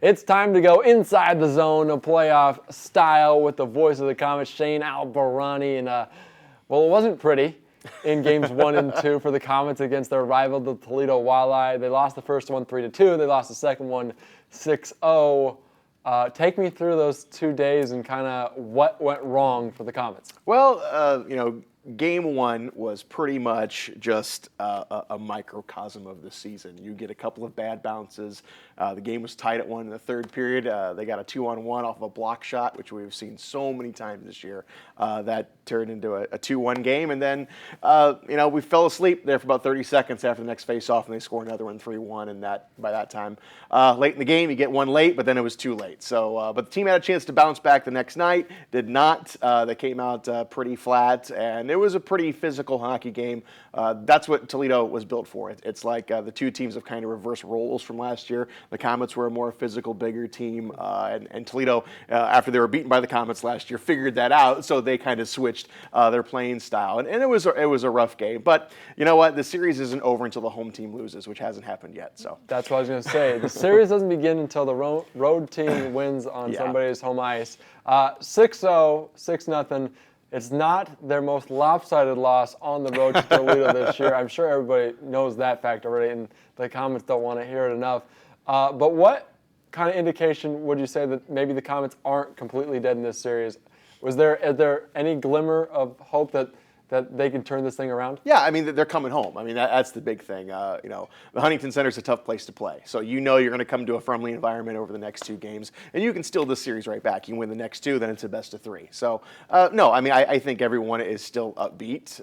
It's time to go inside the zone, a playoff style with the voice of the Comets, Shane Albahrani. And, well, it wasn't pretty in games 1 and 2 for the Comets against their rival, the Toledo Walleye. They lost the first one 3-2. They lost the second one 6-0. Take me through those 2 days and kind of what went wrong for the Comets. Well, Game 1 was pretty much just a microcosm of the season. You get a couple of bad bounces. The game was tied at 1 in the third period. They got a 2-on-1 off of a block shot, which we've seen so many times this year. That turned into a 2-1 game. And then, we fell asleep there for about 30 seconds after the next face-off, and they scored another one 3-1. And by that time, late in the game, you get one late, but then it was too late. So, but the team had a chance to bounce back the next night. Did not. They came out pretty flat, and it was a pretty physical hockey game. That's what Toledo was built for. It's like the two teams have kind of reversed roles from last year. The Comets were a more physical, bigger team, and Toledo, after they were beaten by the Comets last year, figured that out, so they kind of switched their playing style. And it was a rough game. But you know what? The series isn't over until the home team loses, which hasn't happened yet. So that's what I was going to say. The series doesn't begin until the road team wins on somebody's home ice. 6-0, 6-0. It's not their most lopsided loss on the road to Toledo this year. I'm sure everybody knows that fact already, and the Comets don't want to hear it enough. But what kind of indication would you say that maybe the Comets aren't completely dead in this series? Is there any glimmer of hope that they can turn this thing around? Yeah, I mean, they're coming home. I mean, that's the big thing. The Huntington Center is a tough place to play. So you're going to come to a friendly environment over the next 2 games, and you can steal this series right back. You win the next 2, then it's a best of 3. So, no, I mean, I think everyone is still upbeat.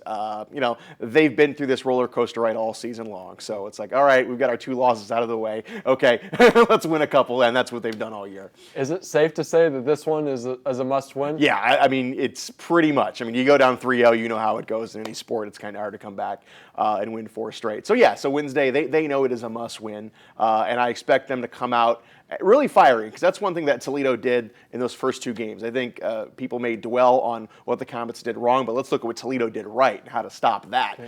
They've been through this roller coaster ride all season long. So it's like, all right, we've got our 2 losses out of the way. Okay, let's win a couple, and that's what they've done all year. Is it safe to say that this one is a must-win? Yeah, I mean, it's pretty much. I mean, you go down 3-0, you know how it goes in any sport. It's kind of hard to come back and win 4 straight. So yeah, so Wednesday, they know it is a must win, and I expect them to come out really firing, because that's one thing that Toledo did in those first 2 games. I think people may dwell on what the Comets did wrong, but let's look at what Toledo did right and how to stop that.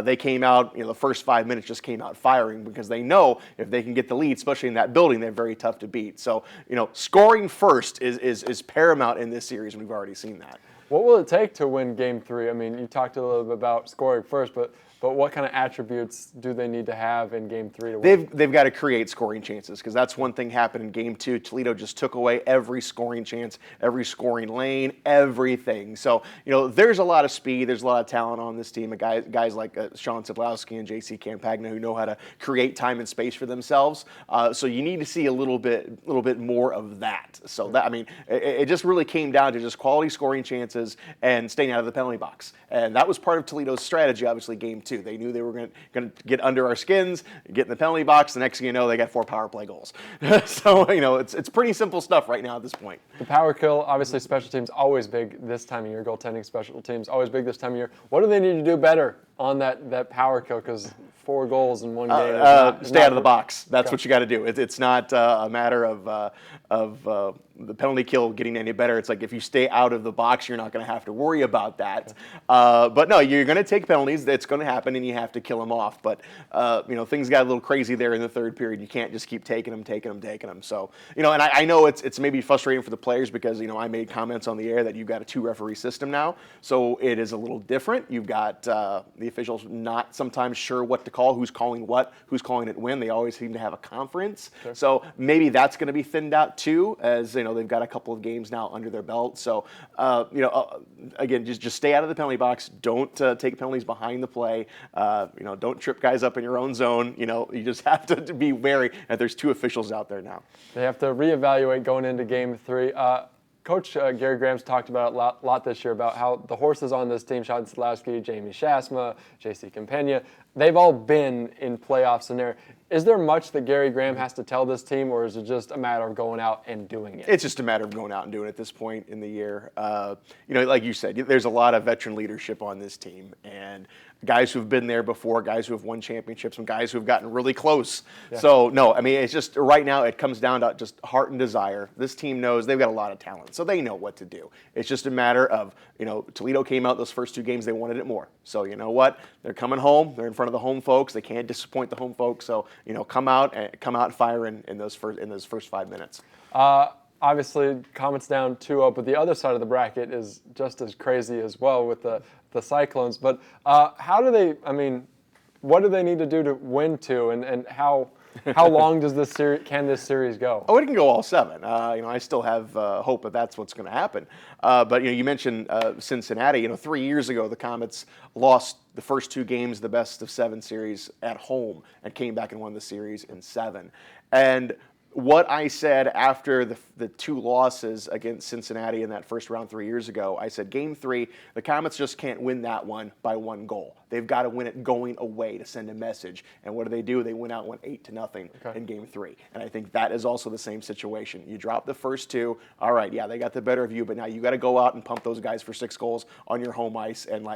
They came out, the first 5 minutes just came out firing, because they know if they can get the lead, especially in that building, they're very tough to beat. So, scoring first is paramount in this series, and we've already seen that. What will it take to win Game 3? I mean, you talked a little bit about scoring first, but what kind of attributes do they need to have in Game 3 to win? They've got to create scoring chances, because that's one thing happened in Game 2. Toledo just took away every scoring chance, every scoring lane, everything. So, there's a lot of speed, there's a lot of talent on this team. Guys like Sean Siblowski and J.C. Campagna who know how to create time and space for themselves. So you need to see a little bit more of that. So that, I mean, it just really came down to just quality scoring chances and staying out of the penalty box. And that was part of Toledo's strategy, obviously, Game 2. They knew they were going to get under our skins, get in the penalty box. The next thing you know, they got 4 power play goals. So, it's pretty simple stuff right now at this point. The power kill, obviously special teams, always big this time of year. Goaltending special teams, always big this time of year. What do they need to do better on that power kill? Because 4 goals in one game. Stay out of the box. That's what you got to do. It's not a matter of the penalty kill getting any better. It's like if you stay out of the box, you're not going to have to worry about that. But no, you're going to take penalties. It's going to happen, and you have to kill them off. But things got a little crazy there in the third period. You can't just keep taking them. So and I know it's maybe frustrating for the players, because I made comments on the air that you've got a 2-referee system now, so it is a little different. You've got the officials not sometimes sure what to call, who's calling what, who's calling it when. They always seem to have a conference. Sure. So maybe that's going to be thinned out too, as they've got a couple of games now under their belt. So again, just stay out of the penalty box. Don't take penalties behind the play. Don't trip guys up in your own zone. You just have to be wary that there's 2 officials out there now. They have to reevaluate going into Game 3. Coach Gary Graham's talked about it a lot this year, about how the horses on this team, Sean Siblowski, Jamie Shasma, J.C. Campagna, they've all been in playoff scenario. Is there much that Gary Graham has to tell this team, or is it just a matter of going out and doing it? It's just a matter of going out and doing it at this point in the year. Like you said, there's a lot of veteran leadership on this team, and guys who've been there before, guys who have won championships, and guys who have gotten really close. Yeah. So, no, I mean, it's just right now it comes down to just heart and desire. This team knows they've got a lot of talent, so they know what to do. It's just a matter of, Toledo came out those first 2 games, they wanted it more. So, you know what? They're coming home. They're in front front of the home folks. They can't disappoint the home folks. So, come out and fire in those first 5 minutes. Obviously, Comets down 2-0, but the other side of the bracket is just as crazy as well with the Cyclones. But how do they? I mean, what do they need to do to win two, and how long does this series go? Oh, it can go all 7. I still have hope that that's what's going to happen. But you mentioned Cincinnati. 3 years ago, the Comets lost the first 2 games, the best of 7 series at home, and came back and won the series in 7. And what I said after the 2 losses against Cincinnati in that first round 3 years ago, I said Game 3, the Comets just can't win that one by 1 goal. They've got to win it going away to send a message. And what do? They went out and won 8-0 in Game 3. And I think that is also the same situation. You drop the first 2, all right, yeah, they got the better of you, but now you got to go out and pump those guys for 6 goals on your home ice and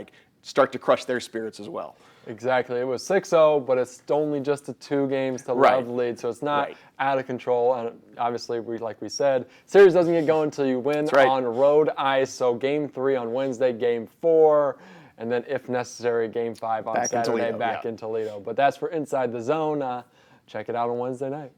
start to crush their spirits as well. Exactly. It was 6-0, but it's only just a 2 games to love lead, so it's not out of control. And obviously, like we said, series doesn't get going until you win on road ice. So Game 3 on Wednesday, Game 4, and then if necessary, Game 5 on Saturday back in Toledo. But that's for Inside the Zone. Check it out on Wednesday night.